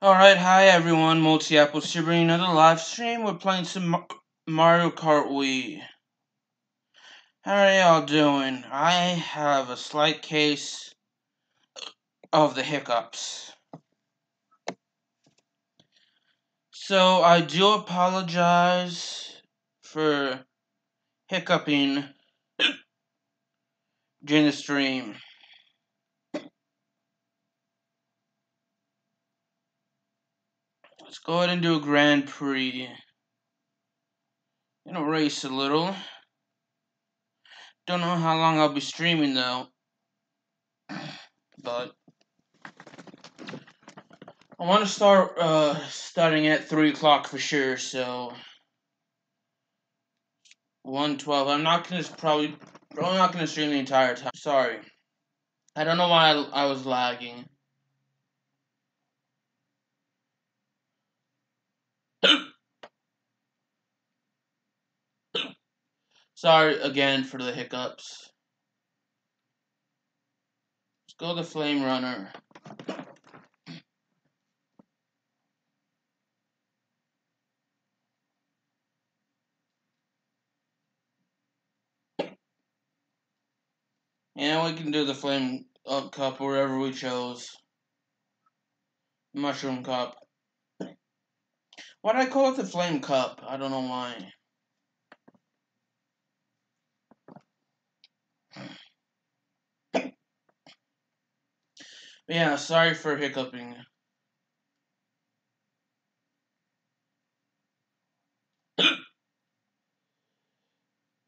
Alright, hi everyone, Multi-Apples here bringing another live stream. We're playing some Mario Kart Wii. How are y'all doing? I have a slight case of the hiccups. So I do apologize for hiccuping during the stream. Let's go ahead and do a Grand Prix. Gonna race a little. Don't know how long I'll be streaming though. But I want to start starting at 3 o'clock for sure, so 1:12. I'm not gonna probably not gonna stream the entire time. Sorry, I don't know why I was lagging. Sorry again for the hiccups. Let's go the Flame Runner. And we can do the Flame Cup wherever we chose. Mushroom Cup. Why did I call it the Flame Cup? I don't know why. But yeah, sorry for hiccuping.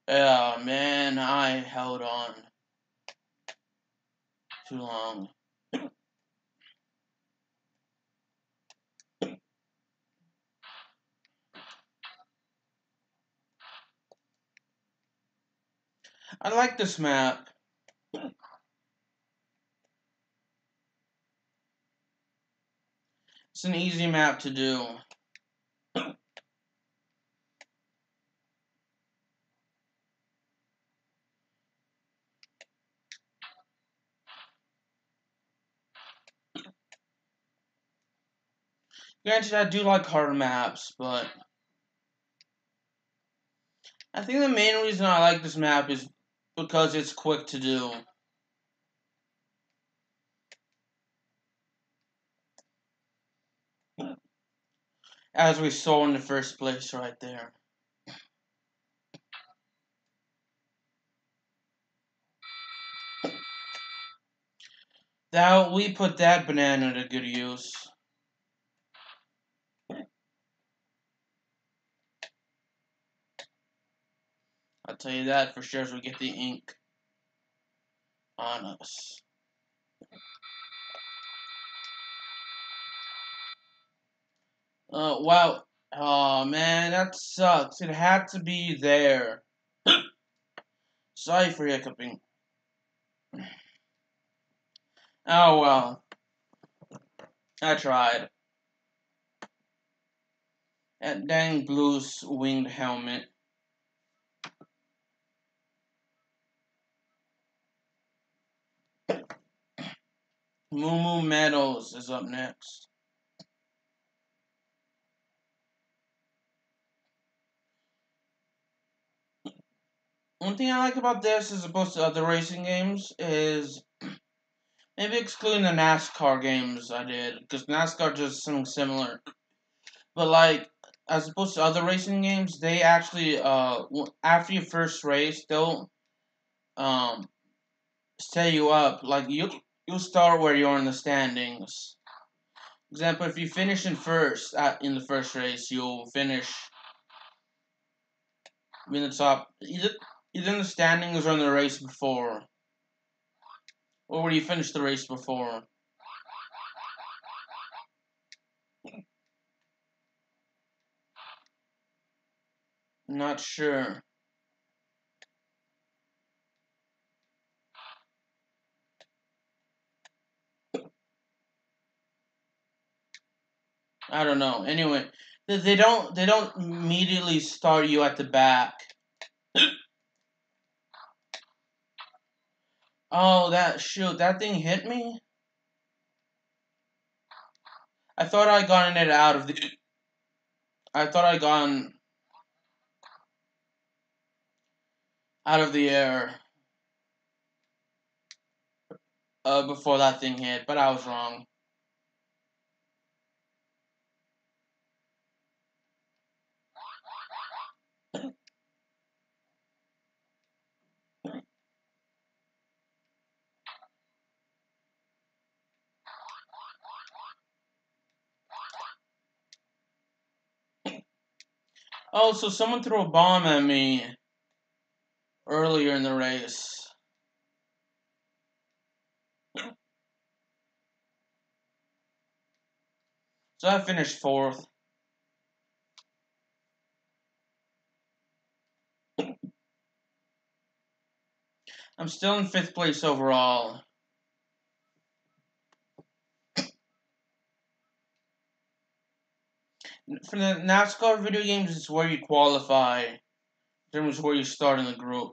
Yeah, man, I held on too long. I like this map. It's an easy map to do. Granted, I do like harder maps, but I think the main reason I like this map is because it's quick to do. As we saw in the first place right there. Now we put that banana to good use. I'll tell you that for sure as we get the ink on us. Wow. Oh, man, that sucks. It had to be there. Sorry for hiccuping. Oh, well. I tried. That dang blue's winged helmet. Moo Moo Meadows is up next. One thing I like about this, as opposed to other racing games, is maybe excluding the NASCAR games I did, because NASCAR does something similar. But like, as opposed to other racing games, they actually, after your first race, they'll set you up. Like you'll start where you are in the standings. For example, if you finish in first in the first race, you'll finish in the top either in the standings or in the race before. Or where you finish the race before. Not sure. I don't know. Anyway, they don't immediately start you at the back. Oh, that thing hit me? I thought I'd gotten it out of the... I thought I'd gone out of the air before that thing hit, but I was wrong. Oh, so someone threw a bomb at me earlier in the race. So I finished 4th. I'm still in 5th place overall. For the NASCAR video games, it's where you qualify. In terms of where you start in the group.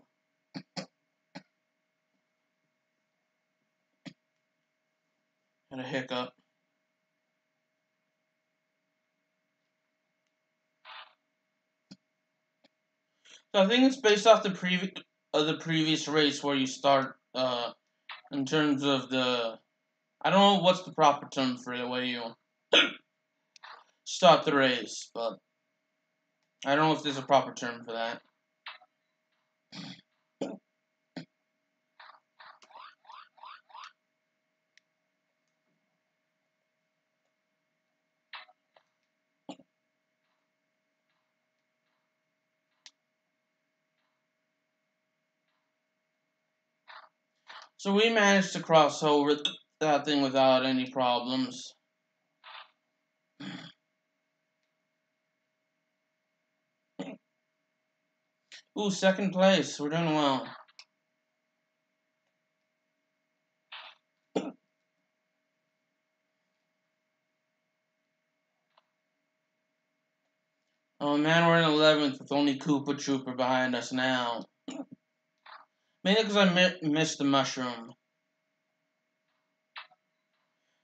Had a hiccup. So I think it's based off the previous race where you start in terms of the... I don't know what's the proper term for the way you start the race, but I don't know if there's a proper term for that. So we managed to cross over that thing without any problems. Ooh, 2nd place. We're doing well. Oh man, we're in 11th with only Koopa Trooper behind us now. Mainly because I missed the mushroom.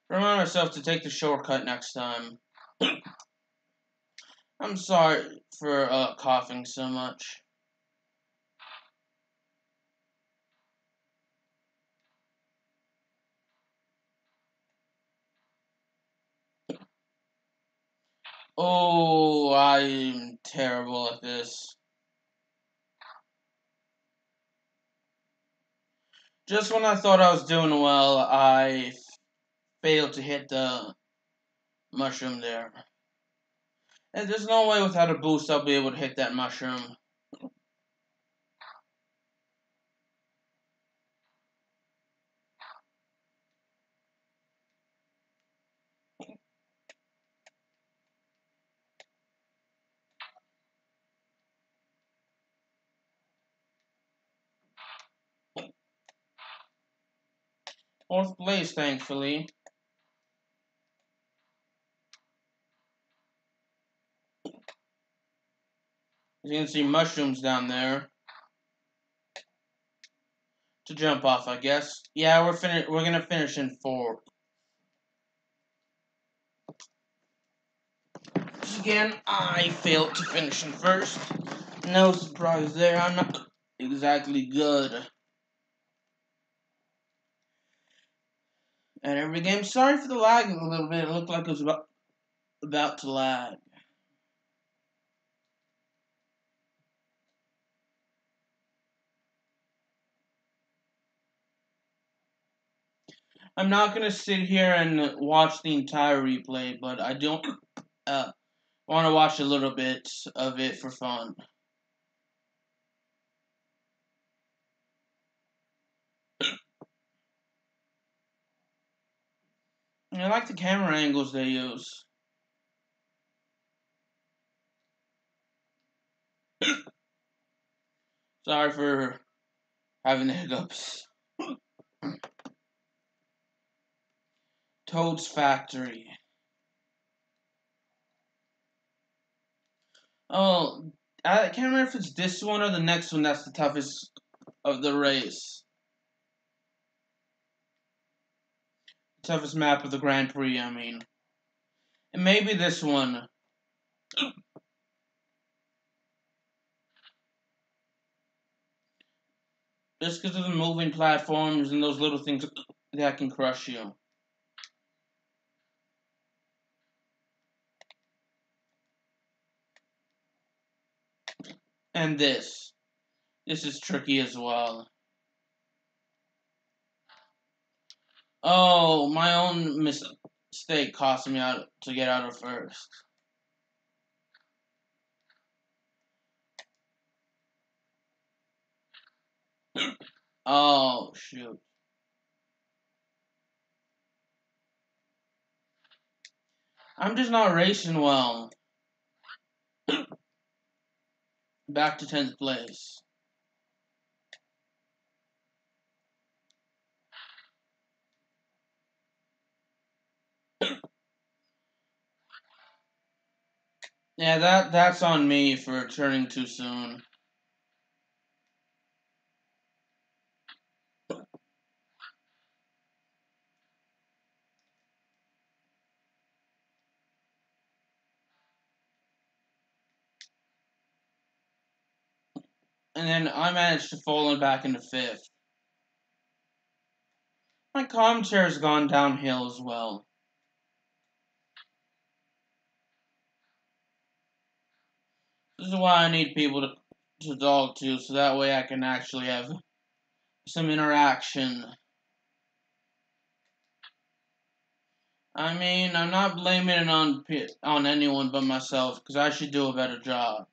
Remind myself to take the shortcut next time. I'm sorry for coughing so much. Oh, I'm terrible at this. Just when I thought I was doing well, I failed to hit the mushroom there. And there's no way without a boost I'll be able to hit that mushroom. Fourth place, thankfully. As you can see, mushrooms down there to jump off, I guess. Yeah, we're gonna finish in 4th. Again, I failed to finish in 1st. No surprise there. I'm not exactly good at every game. Sorry for the lag a little bit. It looked like it was about to lag. I'm not gonna sit here and watch the entire replay, but I don't want to watch a little bit of it for fun. And I like the camera angles they use. Sorry for having the hiccups. Toad's Factory. Oh, I can't remember if it's this one or the next one that's the toughest of the race. toughest map of the Grand Prix, I mean. And maybe this one. Just because of the moving platforms and those little things that can crush you. And this. This is tricky as well. Oh, my own mistake cost me out to get out of first. Oh, shoot. I'm just not racing well. Back to 10th place. Yeah, that's on me for turning too soon. And then I managed to fall back into 5th. My commentary's gone downhill as well. This is why I need people to talk to, so that way I can actually have some interaction. I mean, I'm not blaming it on anyone but myself, because I should do a better job.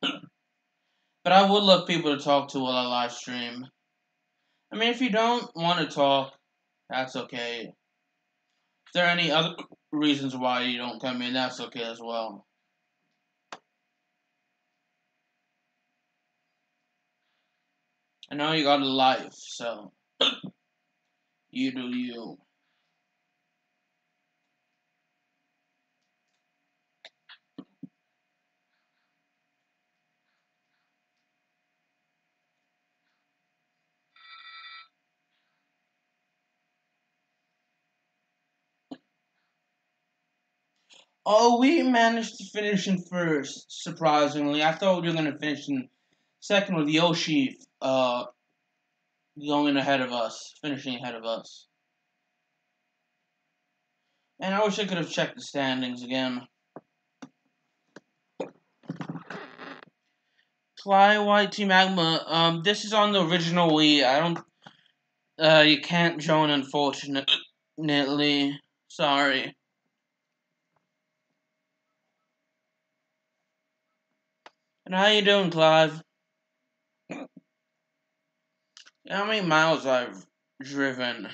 But I would love people to talk to while I live stream. I mean, if you don't want to talk, that's okay. If there are any other reasons why you don't come in, that's okay as well. I know you got a life, so you do you. Oh, we managed to finish in first, surprisingly. I thought we were going to finish in second with Yoshi going ahead of us, finishing ahead of us. And I wish I could have checked the standings again. Fly White Team Magma, this is on the original Wii. I don't, you can't join, unfortunately. Sorry. And how you doing, Clive? How many miles I've driven?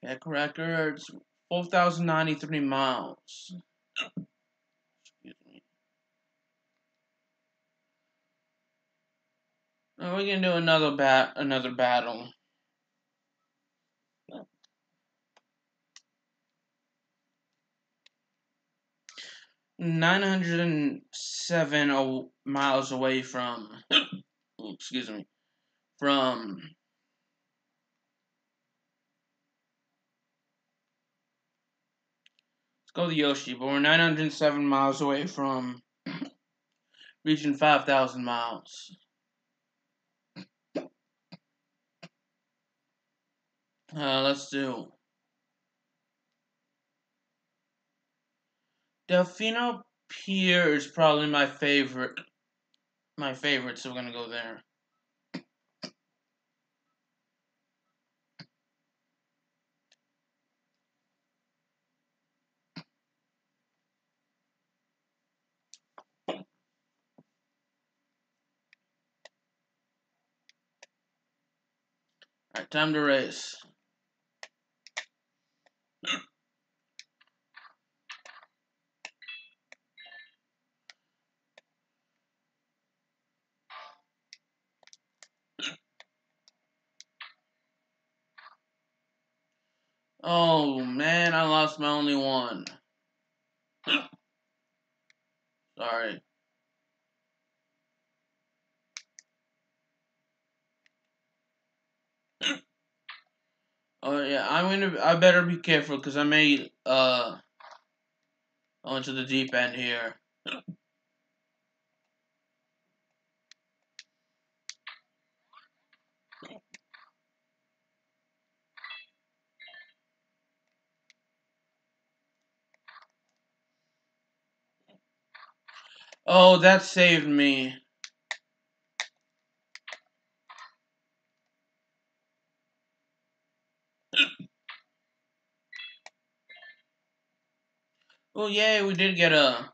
Check records. 4,093 miles. Excuse me. Now we can do another battle. 907 miles away from. Excuse me. From. Let's go to Yoshi, but we're 907 miles away from reaching 5,000 miles. Let's do. Delfino Pier is probably my favorite. My favorite, so we're gonna go there. Alright, time to race. Oh man, I lost my only one. Sorry. Oh yeah, I better be careful because I may go into the deep end here. Oh, that saved me. Oh yay, we did get a.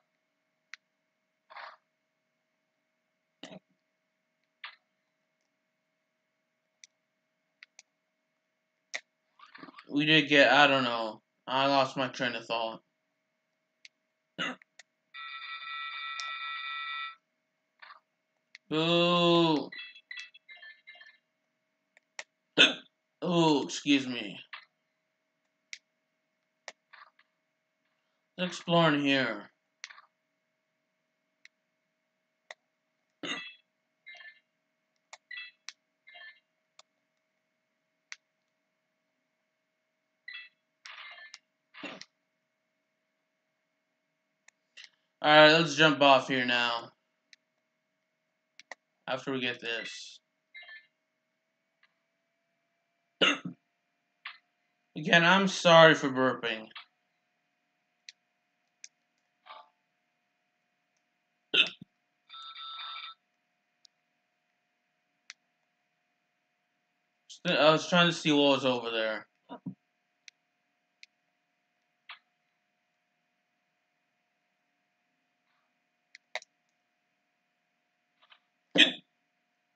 We did get. I don't know. I lost my train of thought. Ooh. Ooh, excuse me. Let's explore in here. Alright, let's jump off here now. After we get this. Again, I'm sorry for burping. I was trying to see what was over there.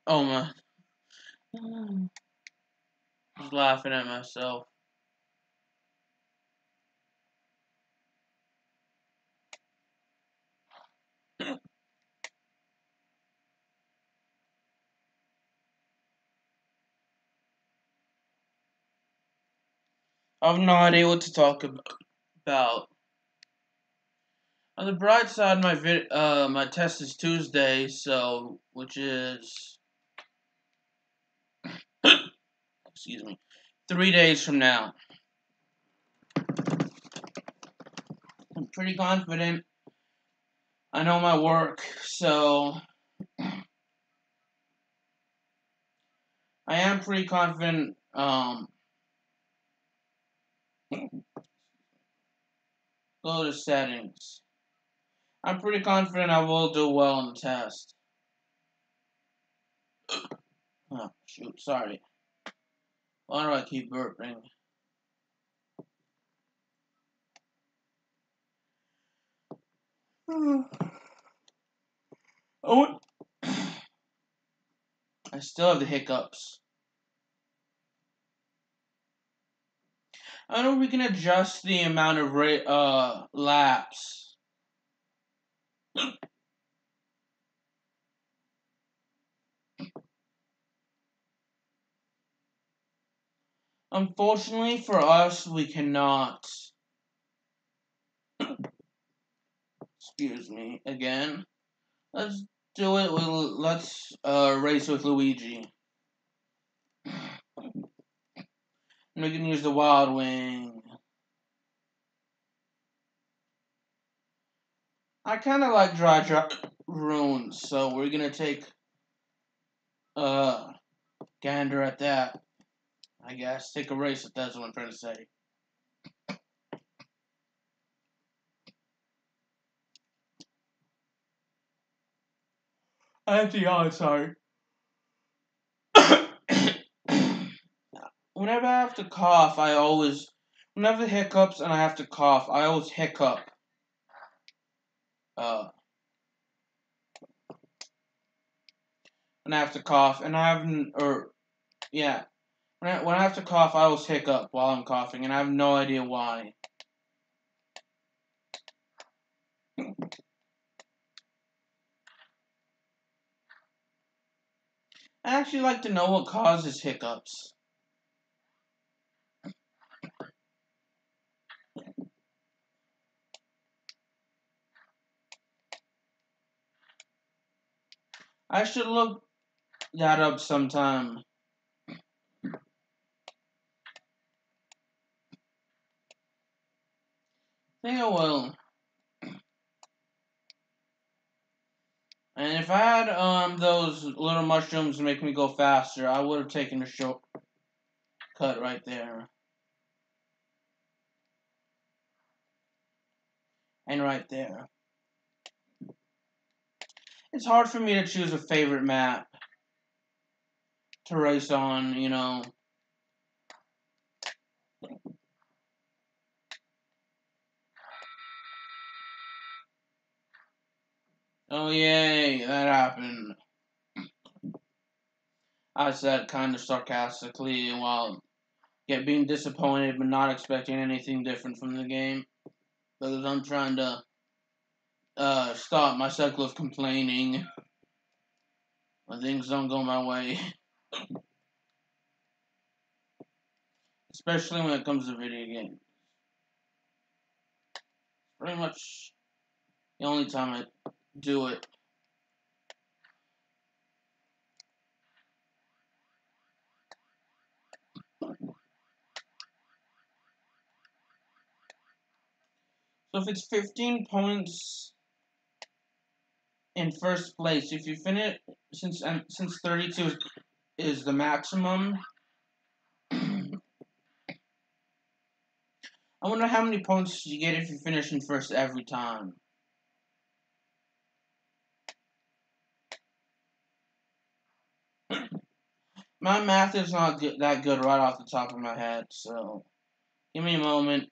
Oh my. I was laughing at myself. I have no idea what to talk about. On the bright side, my test is Tuesday, so which is excuse me, 3 days from now. I'm pretty confident. I know my work, so I am pretty confident. Go to settings. I'm pretty confident I will do well on the test. Oh, shoot, sorry. Why do I keep burping? Oh, I still have the hiccups. I don't know if we can adjust the amount of laps. Unfortunately for us, we cannot. Excuse me again. Let's do it with. Let's race with Luigi. And we can use the Wild Wing. I kind of like dry runes, so we're gonna take gander at that. I guess take a race if that's what I'm trying to say. Actually, oh, sorry. Whenever I have to cough, whenever hiccups and I have to cough, I always hiccup. When I have to cough, and I haven't, or, yeah. When I have to cough, I always hiccup while I'm coughing, and I have no idea why. I actually like to know what causes hiccups. I should look that up sometime. think I will. And if I had those little mushrooms to make me go faster, I would have taken a shortcut right there. And right there. It's hard for me to choose a favorite map to race on, you know. Oh yay, that happened. I said kind of sarcastically while being disappointed but not expecting anything different from the game. Because I'm trying to stop my cycle of complaining when things don't go my way. Especially when it comes to video games. Pretty much the only time I do it. So if it's 15 points in first place, if you finish, since 32 is the maximum, I wonder how many points you get if you finish in first every time. My math is not that good right off the top of my head, so give me a moment.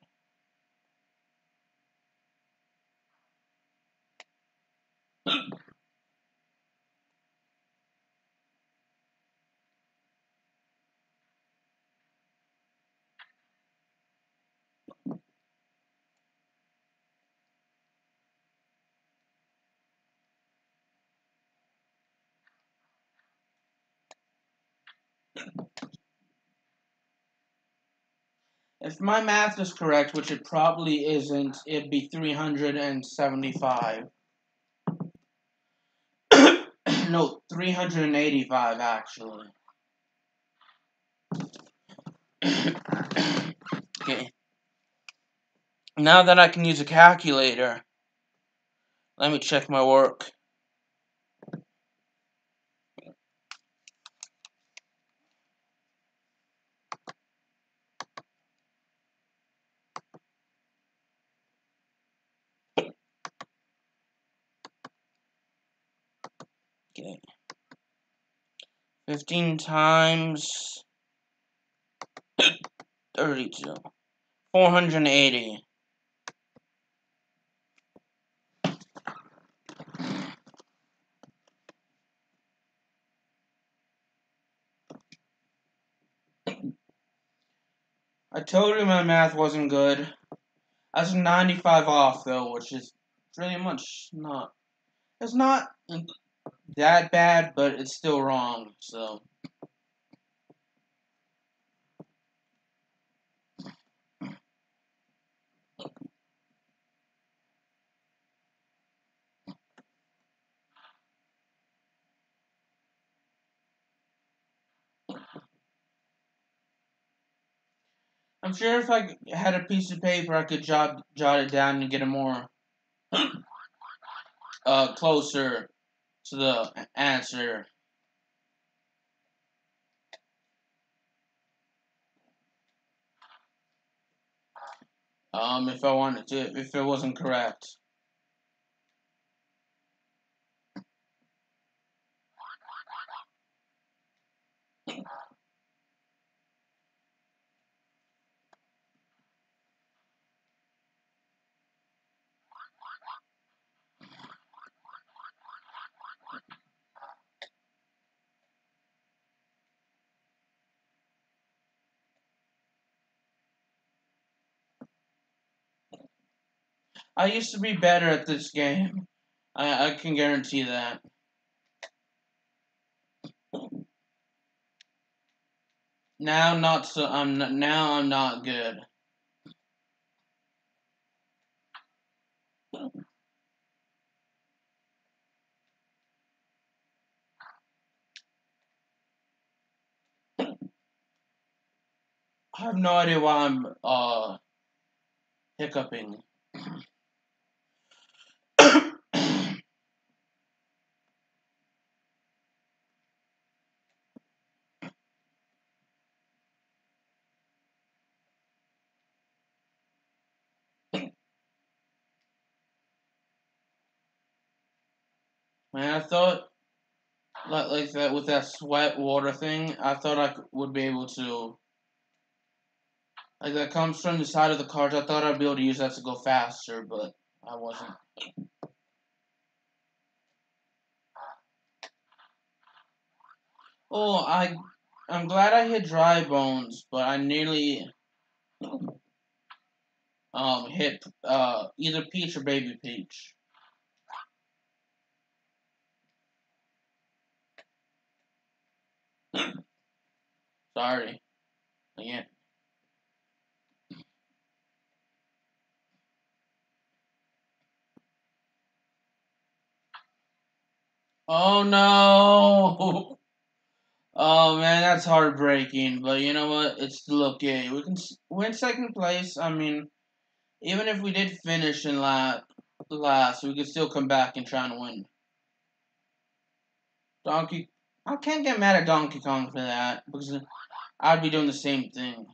If my math is correct, which it probably isn't, it'd be 375. No, 385 actually. Okay. Now that I can use a calculator, let me check my work. Okay. 15 times 32. 480. I told you my math wasn't good. I was 95 off though, which is pretty much not. It's not that bad, but it's still wrong, so. I'm sure if I had a piece of paper, I could jot it down and get it more closer to the answer. If I wanted to, if it wasn't correct. I used to be better at this game. I can guarantee that. Now not so. Now I'm not good. I have no idea why I'm hiccuping. Man, I thought like that with that sweat water thing. I thought would be able to. Like that comes from the side of the cart. I thought I'd be able to use that to go faster, but I wasn't. Oh, I'm glad I hit dry bones, but I nearly hit either Peach or Baby Peach. Sorry. Again. Oh no! Oh man, that's heartbreaking. But you know what? It's still okay. We can win second place. I mean, even if we did finish in last, we could still come back and try and win. Donkey, I can't get mad at Donkey Kong for that because I'd be doing the same thing.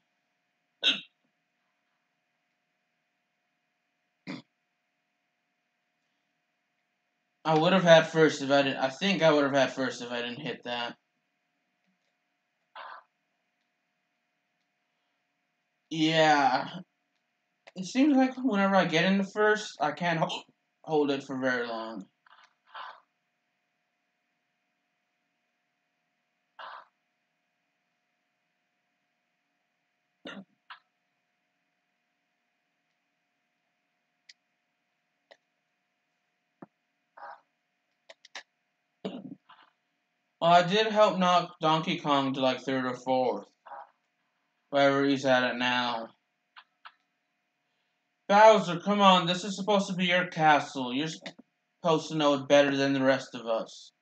I would have had first if I didn't. I think I would have had first if I didn't hit that. Yeah, it seems like whenever I get into first, I can't hold it for very long. Well, I did help knock Donkey Kong to like third or fourth, wherever he's at it now. Bowser, come on, this is supposed to be your castle. You're supposed to know it better than the rest of us.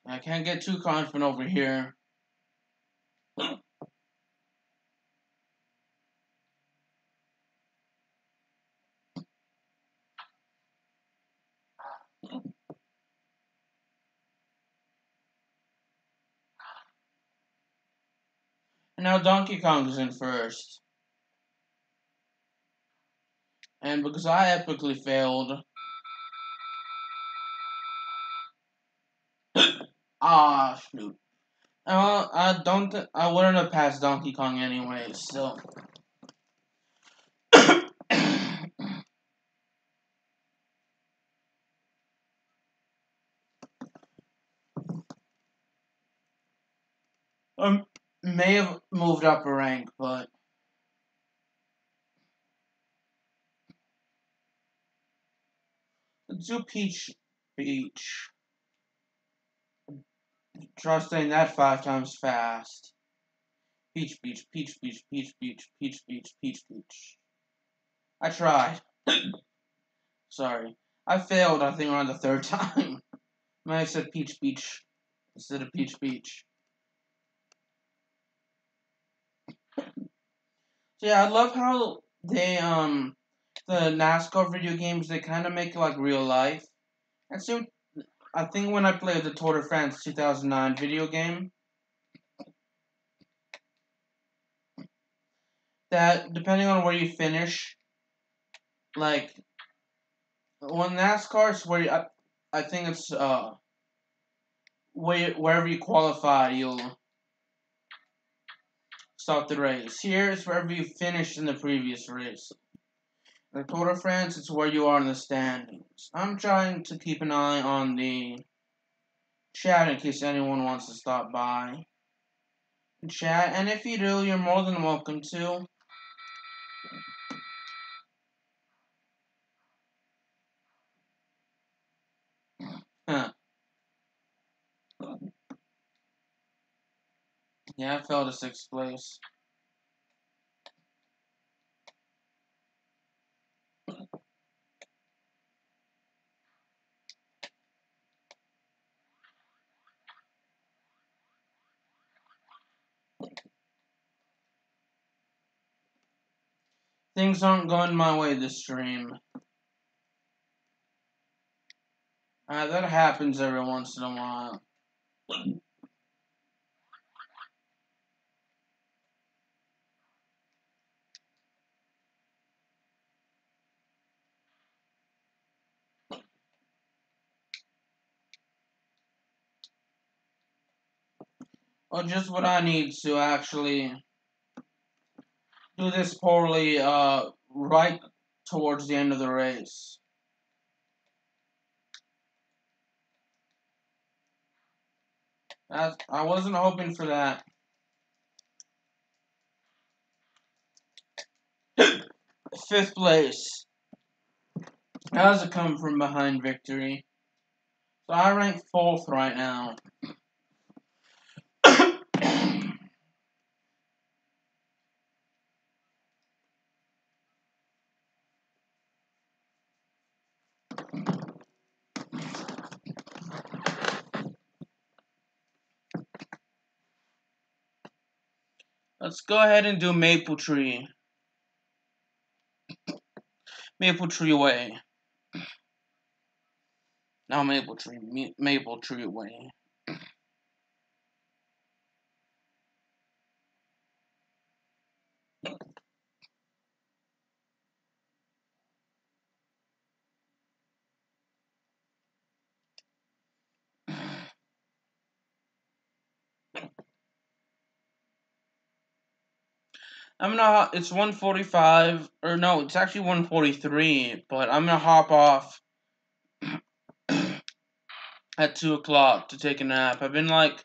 I can't get too confident over here. And now Donkey Kong is in first. And because I epically failed. Ah, shoot. I wouldn't have passed Donkey Kong anyway, so. I may have moved up a rank, but. Let's do Peach Beach. Try saying that 5 times fast. Peach Beach, Peach Beach, Peach Beach, Peach Beach, Peach Beach. I tried. Sorry. I failed, I think, around the third time. I might have said Peach Beach instead of Peach Beach. So yeah, I love how they, the NASCAR video games, they kind of make it like real life. And so, I think when I played the Tour de France 2009 video game, that depending on where you finish, like, when NASCAR is where I think it's, wherever you qualify, you'll start the race. Here is wherever you finished in the previous race. The Tour de France, it's where you are in the standings. I'm trying to keep an eye on the chat in case anyone wants to stop by and chat. And if you do, you're more than welcome to. Huh. Yeah, I fell to 6th place. Things aren't going my way this stream. That happens every once in a while. Or just what I need to actually do this poorly, right towards the end of the race. I wasn't hoping for that. Fifth place. That was a come from behind victory. So I rank 4th right now. Let's go ahead and do Maple Tree. Maple Tree Way. Not Maple Tree. Maple Tree Way. It's 1:45, or no, it's actually 1:43, but I'm gonna hop off at 2 o'clock to take a nap. I've been, like,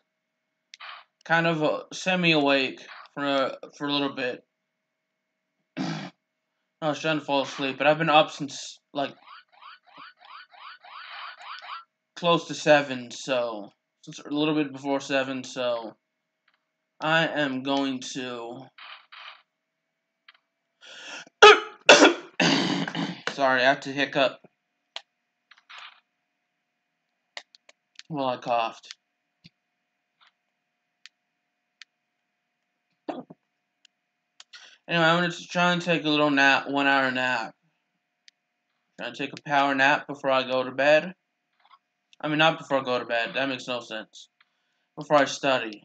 kind of semi-awake for a little bit. I was trying to fall asleep, but I've been up since, like, close to 7, so, since a little bit before 7, so I am going to... Sorry, I have to hiccup while I coughed. Anyway, I'm going to try and take a little nap, 1 hour nap. Try to take a power nap before I go to bed. I mean, not before I go to bed. That makes no sense. Before I study.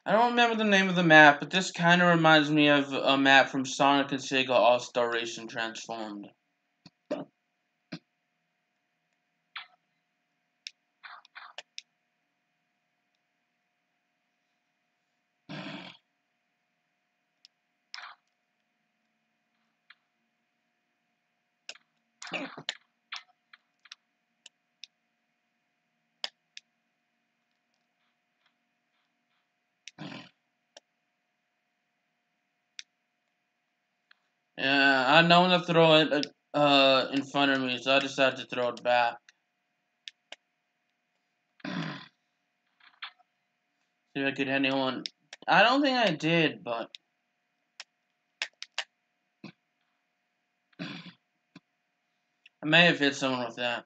I don't remember the name of the map, but this kind of reminds me of a map from Sonic and Sega All-Star Racing Transformed. Yeah, I know when to throw it in front of me, so I decided to throw it back. See if I could hit anyone. I don't think I did, but... I may have hit someone with that.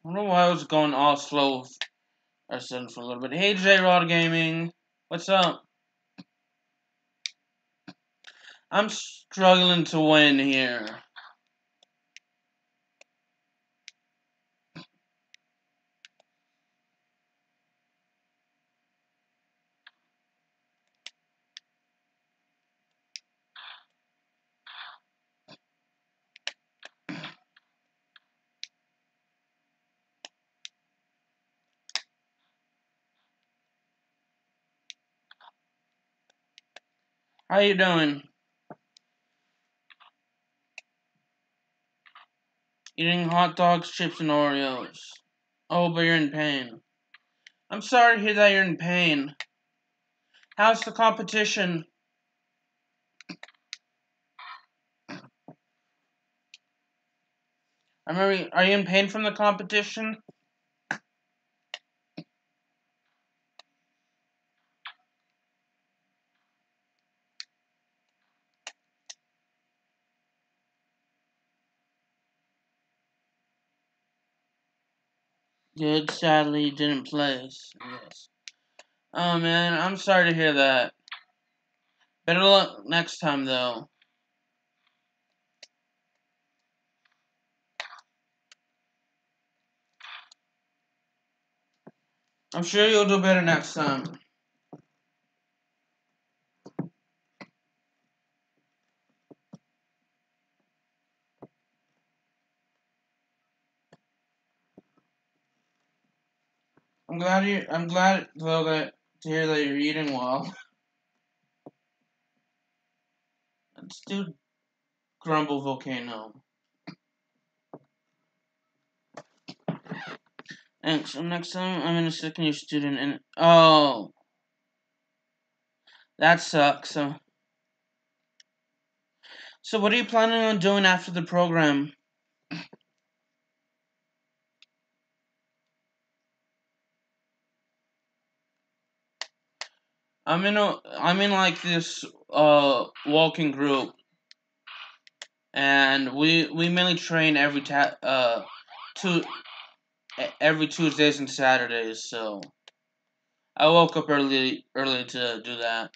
I don't know why I was going all slow or something for a little bit. Hey, J-Rod Gaming. What's up? I'm struggling to win here. How you doing? Eating hot dogs, chips, and Oreos. Oh, but you're in pain. I'm sorry to hear that you're in pain. How's the competition? Are you in pain from the competition? Good, sadly, didn't place. Yes. Oh man, I'm sorry to hear that. Better luck next time though. I'm sure you'll do better next time. I'm glad though that to hear that you're eating well. Let's do Grumble Volcano. Thanks. So next time I'm in a second year student and oh, that sucks. So what are you planning on doing after the program? I'm in like this walking group, and we mainly train two every Tuesdays and Saturdays. So I woke up early to do that.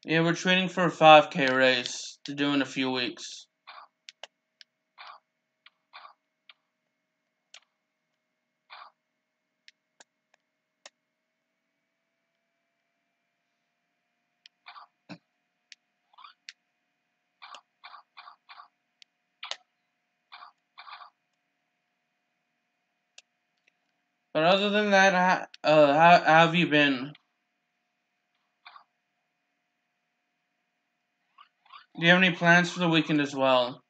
Yeah, we're training for a 5K race to do in a few weeks. But other than that, how have you been? Do you have any plans for the weekend as well?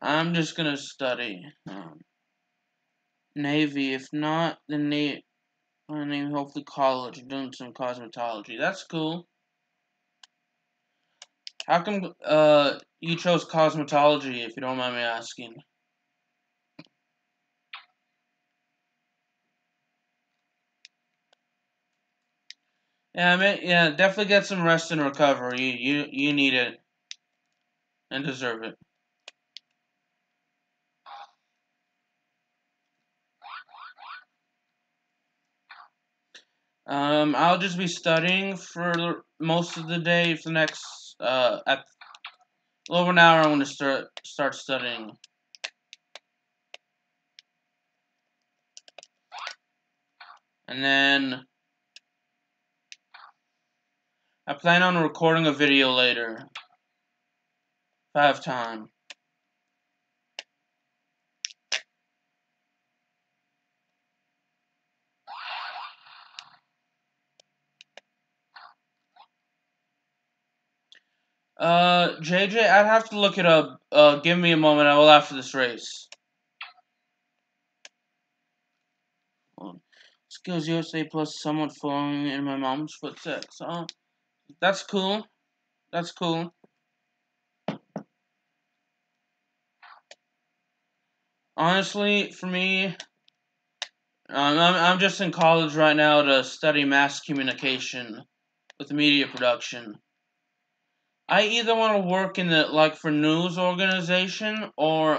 I'm just gonna study Navy. If not, then hopefully college, doing some cosmetology. That's cool. How come you chose cosmetology if you don't mind me asking? Yeah, yeah, definitely get some rest and recovery. You need it and deserve it. I'll just be studying for most of the day for the next at a little over an hour. I'm gonna start studying, and then I plan on recording a video later if I have time. JJ, I'd have to look it up. Give me a moment. I will after this race. Skills USA plus somewhat following in my mom's footsteps. That's cool. That's cool. Honestly, for me, I'm just in college right now to study mass communication with media production. I either want to work in the like for news organization or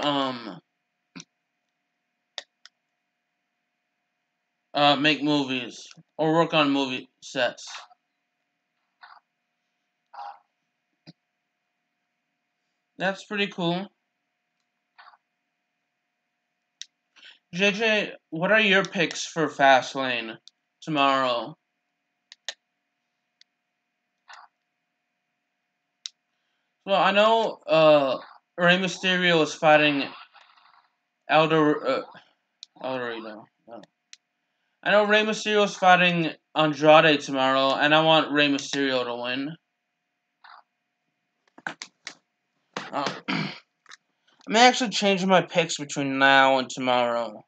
make movies or work on movie sets. That's pretty cool. JJ, what are your picks for Fastlane tomorrow? Well, I know Rey Mysterio is fighting Elder Eldorado. I know Rey Mysterio is fighting Andrade tomorrow, and I want Rey Mysterio to win. I may actually change my picks between now and tomorrow.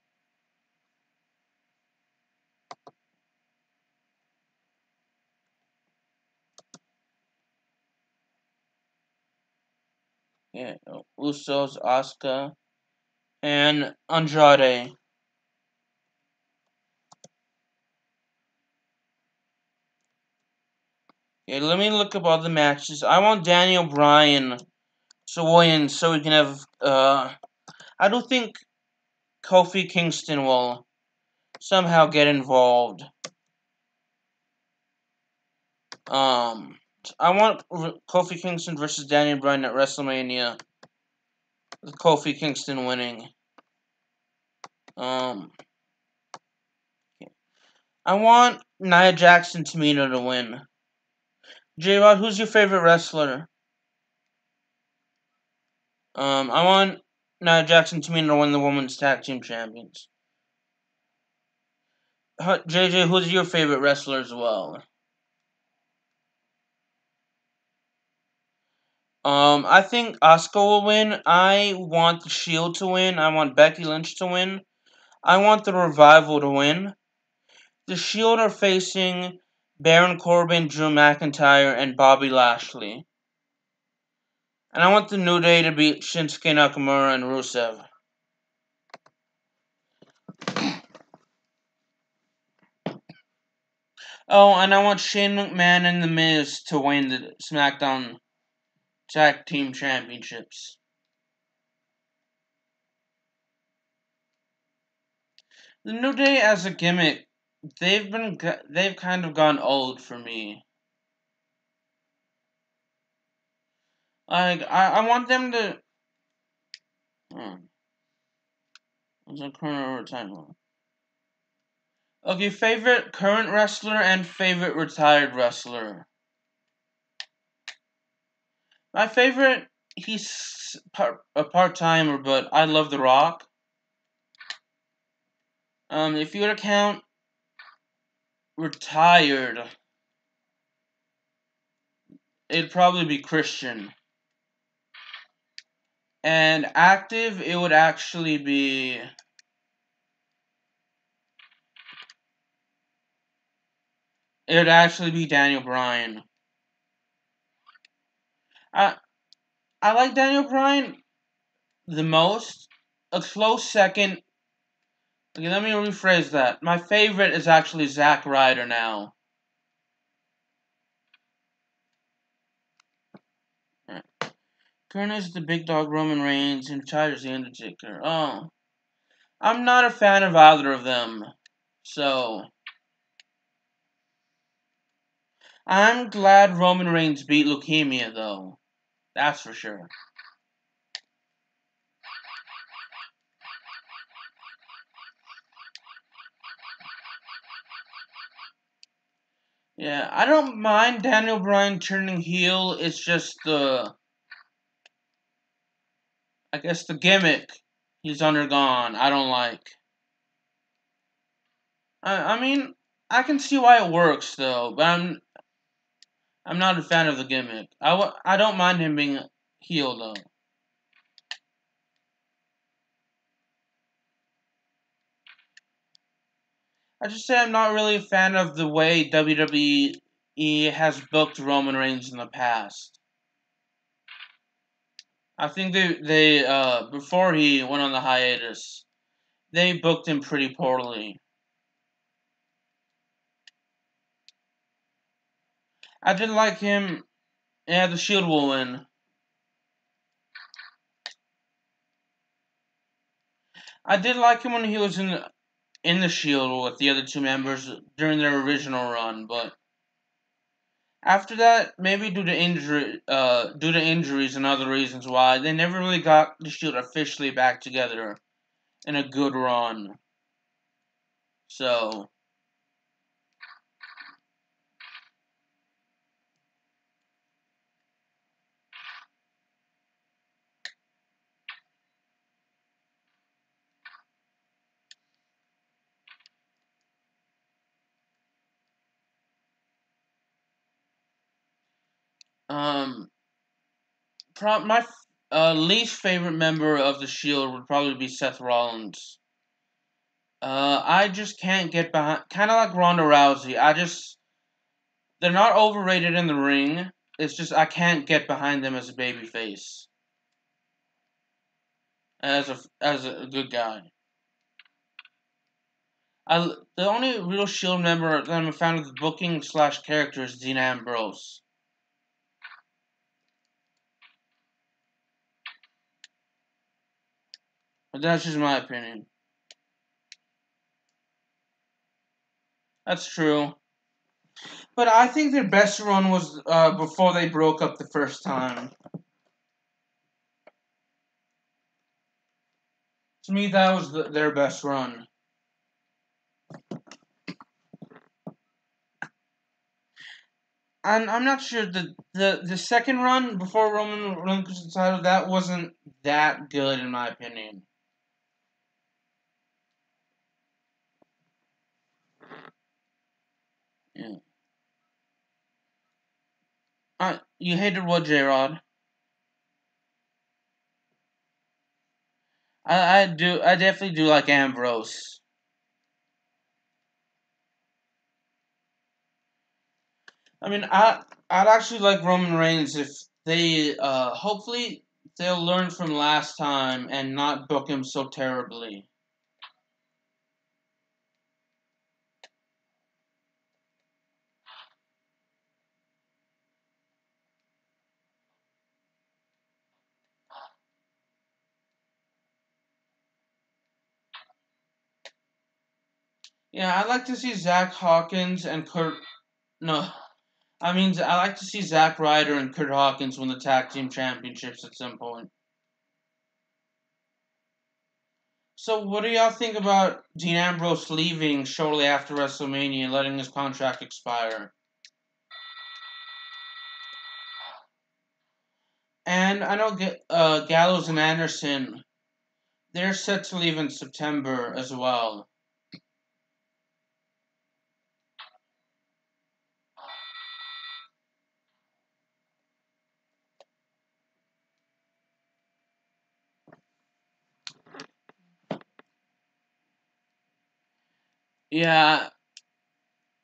Yeah, Usos, Asuka, and Andrade. Okay, let me look up all the matches. I want Daniel Bryan to win so we can have, I don't think Kofi Kingston will somehow get involved. I want Kofi Kingston versus Daniel Bryan at WrestleMania, with Kofi Kingston winning. I want Nia Jackson Tamina to win. J-Rod, who's your favorite wrestler? I want Nia Jackson Tamina to win the Women's Tag Team Champions. JJ, who's your favorite wrestler as well? I think Asuka will win. I want the Shield to win. I want Becky Lynch to win. I want the Revival to win. The Shield are facing Baron Corbin, Drew McIntyre, and Bobby Lashley. And I want the New Day to beat Shinsuke Nakamura and Rusev. Oh, and I want Shane McMahon and The Miz to win the SmackDown Tag Team Championships. The New Day as a gimmick, they've kind of gone old for me. Like I want them to. What's a current timeline? Okay, favorite current wrestler and favorite retired wrestler. My favorite, he's a part-timer, but I love The Rock. If you were to count retired, it'd probably be Christian. And active, it would actually be... It would actually be Daniel Bryan. I like Daniel Bryan the most. A close second... Okay, let me rephrase that. My favorite is actually Zack Ryder now. Current is the big dog Roman Reigns and Tyler's the Undertaker. Oh. I'm not a fan of either of them. So. I'm glad Roman Reigns beat leukemia, though. That's for sure. Yeah, I don't mind Daniel Bryan turning heel. It's just I guess the gimmick he's undergone, I don't like. I mean, I can see why it works, though, but I'm not a fan of the gimmick. I don't mind him being heel, though. I just say I'm not really a fan of the way WWE has booked Roman Reigns in the past. I think they before he went on the hiatus, they booked him pretty poorly. I didn't like him. Yeah, the Shield will win. I did like him when he was in the Shield with the other two members during their original run, but after that, maybe due to injuries and other reasons why, they never really got the Shield officially back together in a good run. So, um, my least favorite member of the Shield would probably be Seth Rollins. I just can't get behind. Kind of like Ronda Rousey. They're not overrated in the ring. It's just I can't get behind them as a babyface. As a good guy. The only real Shield member that I'm a fan of the booking / character is Dean Ambrose. But that's just my opinion. That's true. But I think their best run was before they broke up the first time. To me, that was their best run. And I'm not sure the second run before Roman relinquished the title, that wasn't that good in my opinion. Yeah. You hated what, J-Rod? I definitely do like Ambrose. I mean, I'd actually like Roman Reigns if they hopefully they'll learn from last time and not book him so terribly. Yeah, I'd like to see Zach Hawkins and Kurt. No, I mean I like to see Zack Ryder and Kurt Hawkins win the tag team championships at some point. So, what do y'all think about Dean Ambrose leaving shortly after WrestleMania and letting his contract expire? And I know Gallows and Anderson, they're set to leave in September as well. Yeah,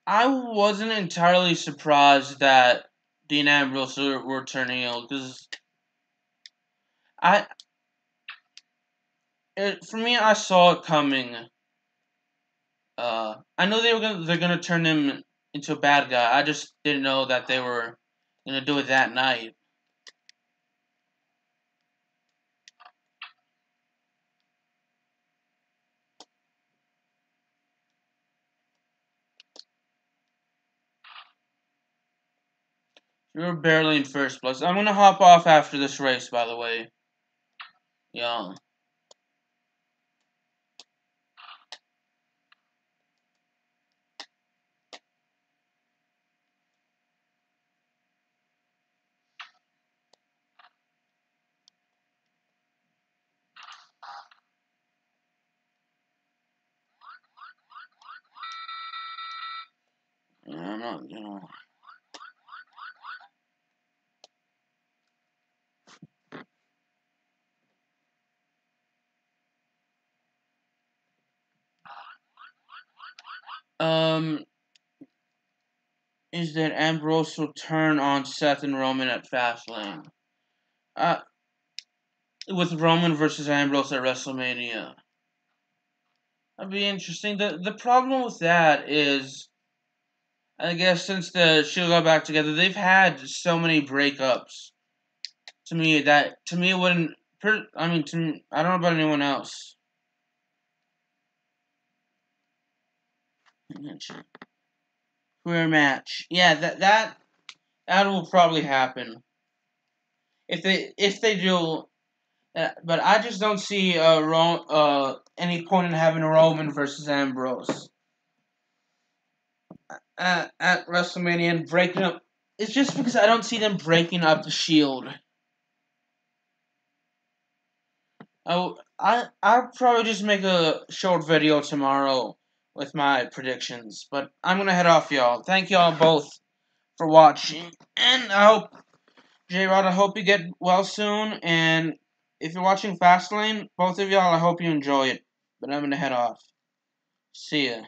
I wasn't entirely surprised that Dean Ambrose were turning heel because I, for me, I saw it coming. I know they're gonna turn him into a bad guy. I just didn't know that they were gonna do it that night. We were barely in first place. I'm gonna hop off after this race, by the way. Yeah. I'm not, is that Ambrose will turn on Seth and Roman at Fastlane. Uh, with Roman versus Ambrose at WrestleMania. That'd be interesting. The problem with that is, I guess since the Shield got back together, they've had so many breakups. To me, it wouldn't. I mean, I don't know about anyone else. Career match. Yeah, that will probably happen if they do. But I just don't see any point in having Roman versus Ambrose at WrestleMania and breaking up. It's just because I don't see them breaking up the Shield. I'll probably just make a short video tomorrow with my predictions. But I'm gonna head off, y'all. Thank y'all both for watching, and J-Rod, I hope you get well soon. And if you're watching Fastlane, both of y'all, I hope you enjoy it. But I'm gonna head off. See ya.